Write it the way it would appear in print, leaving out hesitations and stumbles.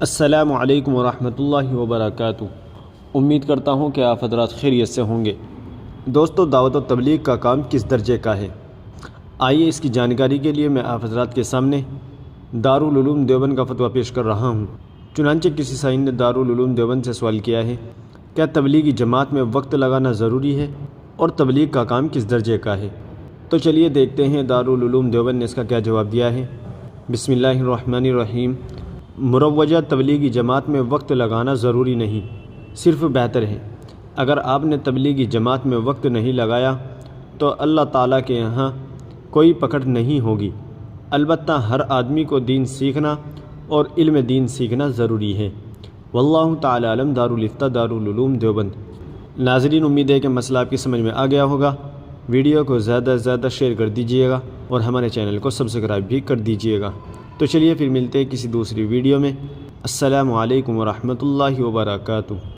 السلام علیکم ورحمۃ اللہ وبرکاتہ۔ امید کرتا ہوں کہ آپ حضرات خیریت سے ہوں گے۔ دوستو، دعوت و تبلیغ کا کام کس درجے کا ہے؟ آئیے اس کی جانکاری کے لیے میں آپ حضرات کے سامنے دارالعلوم دیوبند کا فتویٰ پیش کر رہا ہوں۔ چنانچہ کسی سائل نے دارالعلوم دیوبند سے سوال کیا ہے، کیا تبلیغی جماعت میں وقت لگانا ضروری ہے اور تبلیغ کا کام کس درجے کا ہے؟ تو چلیے دیکھتے ہیں دارالعلوم دیوبند نے اس کا کیا جواب دیا ہے۔ بسم اللہ الرحمن الرحیم۔ مروجہ تبلیغی جماعت میں وقت لگانا ضروری نہیں، صرف بہتر ہے۔ اگر آپ نے تبلیغی جماعت میں وقت نہیں لگایا تو اللہ تعالیٰ کے یہاں کوئی پکڑ نہیں ہوگی۔ البتہ ہر آدمی کو دین سیکھنا اور علم دین سیکھنا ضروری ہے۔ واللہ تعالی علم۔ دارالفتہ دارالعلوم دیوبند۔ ناظرین، امید ہے کہ مسئلہ آپ کی سمجھ میں آ گیا ہوگا۔ ویڈیو کو زیادہ سے زیادہ شیئر کر دیجئے گا اور ہمارے چینل کو سبسکرائب بھی کر دیجئے گا۔ تو چلیے پھر ملتے ہیں کسی دوسری ویڈیو میں۔ السلام علیکم ورحمۃ اللہ وبرکاتہ۔